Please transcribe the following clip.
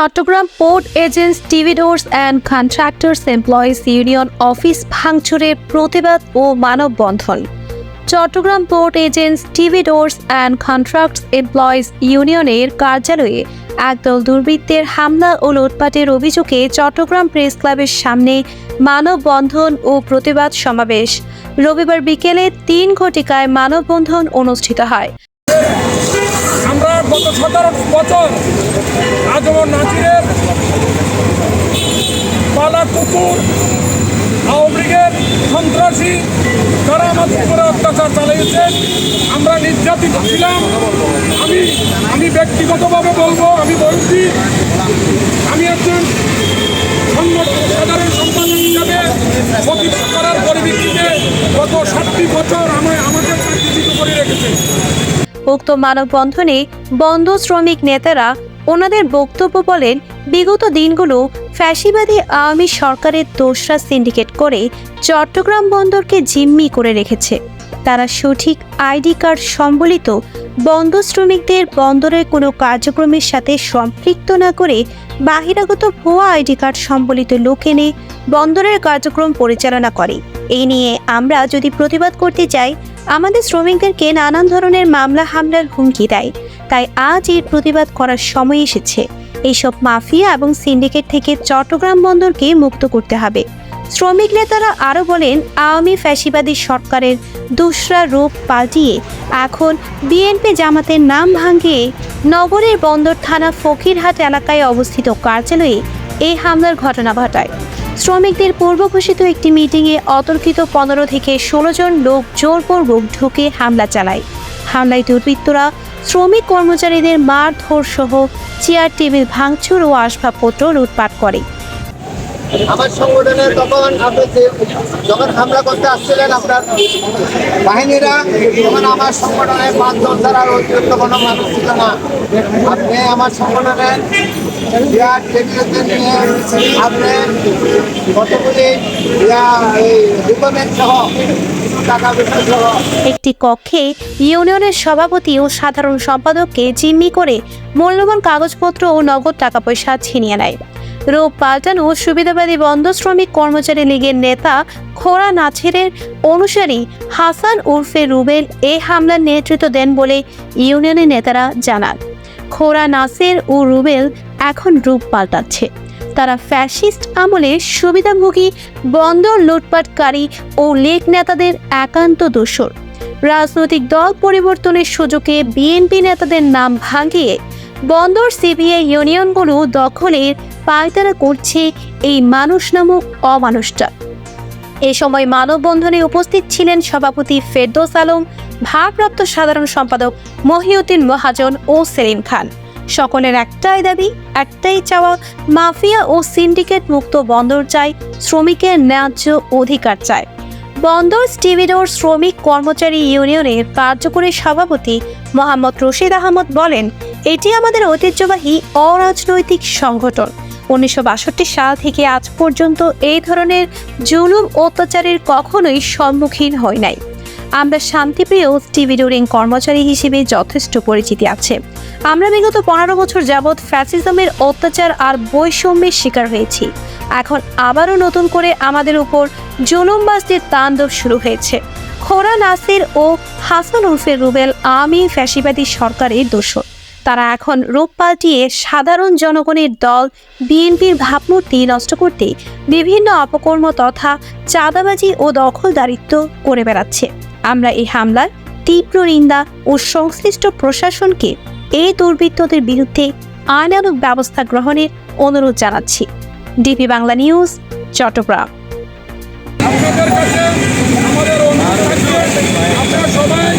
Chittagong port agents stevedores and contractors employees union office ভাঙচুরের প্রতিবাদ ও মানববন্ধন। Chittagong port agents stevedores and contracts employees ইউনিয়নের কার্যালয়ে একদল দুর্বৃত্তের হামলা ও লুটপাটের অভিযোগে চট্টগ্রাম প্রেস ক্লাবের সামনে মানববন্ধন ও প্রতিবাদ সমাবেশ। রবিবার বিকেলে ৩ ঘটিকায় মানববন্ধন অনুষ্ঠিত হয়। আমরা গত ১৭ বছর আজমর নাজিরের পালা কুকুর আওয়ামী লীগের সন্ত্রাসী তারা আমাদের উপরে অত্যাচার চালিয়েছেন। আমরা নির্যাতিত ছিলাম। আমি ব্যক্তিগতভাবে বলবো, আমি বলছি আমি একজন সাধারণ সম্পাদক হিসাবে প্রতিবাদ করার পরিপ্রেক্ষিতে গত 7টি বছর আমাদের চাকরিচ্যুত করে রেখেছে। উক্ত মানববন্ধনে বন্ধ শ্রমিক নেতারা ওনাদের বক্তব্য বলেন, বিগত দিনগুলো ফ্যাসিবাদী আওয়ামী সরকারের দোসরা সিন্ডিকেট করে চট্টগ্রাম বন্দরকে জিম্মি করে রেখেছে। তারা সঠিক আইডি কার্ড সম্বলিত বন্দর শ্রমিকদের বন্দরের কোনো কার্যক্রমের সাথে সম্পৃক্ত না করে বাহিরাগত ভুয়া আইডি কার্ড সম্বলিত লোক এনে বন্দরের কার্যক্রম পরিচালনা করে। এই নিয়ে আমরা যদি প্রতিবাদ করতে চাই, আমাদের শ্রমিকদেরকে নানান ধরনের মামলা হামলার হুমকি দেয়। তাই আজ এর প্রতিবাদ করার সময় এসেছে। এইসব মাফিয়া এবং সিন্ডিকেট থেকে চট্টগ্রাম বন্দরকে মুক্ত করতে হবে। শ্রমিক নেতারা আরও বলেন, আওয়ামী ফ্যাসিবাদী সরকারের দোসরা রূপ পাল্টিয়ে এখন বিএনপি জামাতের নাম ভাঙিয়ে নগরের বন্দর থানা ফকিরহাট এলাকায় অবস্থিত কার্যালয়ে এই হামলার ঘটনা ঘটায়। শ্রমিকদের পূর্ব ঘোষিত একটি মিটিংয়ে অতর্কিত 15 থেকে 16 জন লোক জোরপূর্বক ঢুকে হামলা চালায়। হামলায় দুর্বৃত্তরা শ্রমিক কর্মচারীদের মারধর সহ চেয়ার টেবিল ভাঙচুর ও আসবাবপত্র লুটপাট করে। আমার সংগঠনের যখন হামলা করতে আসছিলেন আপনার বাহিনীরা, তখন আমার সংগঠনের 5 জন ছাড়া অতিরিক্ত কোনো মানুষ ছিল না। আপনি আমার সংগঠনের চেয়ার টেবিলতে নিয়ে আপনি কতগুলি ডকুমেন্ট সহ টাকা পয়সা সহ একটি কক্ষে ইউনিয়নের সভাপতি ও সাধারণ সম্পাদককে জিম্মি করে মূল্যবান কাগজপত্র ও নগদ টাকা পয়সা ছিনিয়ে নেয়। রূপ পাল্টানো সুবিধাবাদী বন্দর শ্রমিক কর্মচারী লীগের নেতা খোরা নাছিরের অনুসারী হাসান উর্ফে রুবেল এই হামলার নেতৃত্ব দেন বলে ইউনিয়নের নেতারা জানান। খোরা নাসির ও রুবেল এখন রূপ পাল্টাচ্ছে। তারা ফ্যাসিস্ট আমলে সুবিধাভোগী বন্দর লুটপাটকারী ও লীগ নেতাদের একান্ত দোসর। রাজনৈতিক দল পরিবর্তনের সুযোগে বিএনপি নেতাদের নাম ভাঙিয়ে বন্দর সিবিআই ইউনিয়নগুলো দখলের পায়তারা করছে এই মানুষ নামক অমানুষটা। এ সময় মানববন্ধনে উপস্থিত ছিলেন সভাপতি ফেরদৌস আলম, ভারপ্রাপ্ত সাধারণ সম্পাদক মহিউদ্দিন মহাজন ও সেলিম খান। সকলের একটাই দাবি, একটাই চাওয়া, মাফিয়া ও সিন্ডিকেট মুক্ত বন্দর চাই, শ্রমিকের ন্যায্য অধিকার চায়। বন্দর স্টিভিডোর শ্রমিক কর্মচারী ইউনিয়নের কার্যকরী সভাপতি মোহাম্মদ রশিদ আহমদ বলেন, এটি আমাদের ঐতিহ্যবাহী অরাজনৈতিক সংগঠন। 1962 সাল থেকে আজ পর্যন্ত এই ধরনের জুলুম অত্যাচারের কখনোই সম্মুখীন হয় নাই। আমরা শান্তিপ্রিয় স্টিভিডোরিং কর্মচারী হিসেবে যথেষ্ট পরিচিতি আছে। আমরা বিগত 15 বছর যাবৎ ফ্যাসিজমের অত্যাচার আর বৈষম্যের শিকার হয়েছি। এখন আবারও নতুন করে আমাদের উপর জুলুমবাজদের তাণ্ডব শুরু হয়েছে। খোরা নাসির ও হাসান উর্ফে রুবেল আওয়ামী ফ্যাসিবাদী সরকারের দোসর। তারা এখন রূপ পাল্টিয়ে সাধারণ জনগণের দল বিএনপির ভাবমূর্তি নষ্ট করতে বিভিন্ন অপকর্ম তথা চাঁদাবাজি ও দখলদারিত্ব করে বেড়াচ্ছে। আমরা এই হামলার তীব্র নিন্দা ও সংশ্লিষ্ট প্রশাসনকে এই দুর্বৃত্তদের বিরুদ্ধে আইনানুগ ব্যবস্থা গ্রহণের অনুরোধ জানাচ্ছি। DP Bangla news, Chittagong. আপনাদের কাছে আমাদের অনুরোধ থাকবে, আপনারা সবাই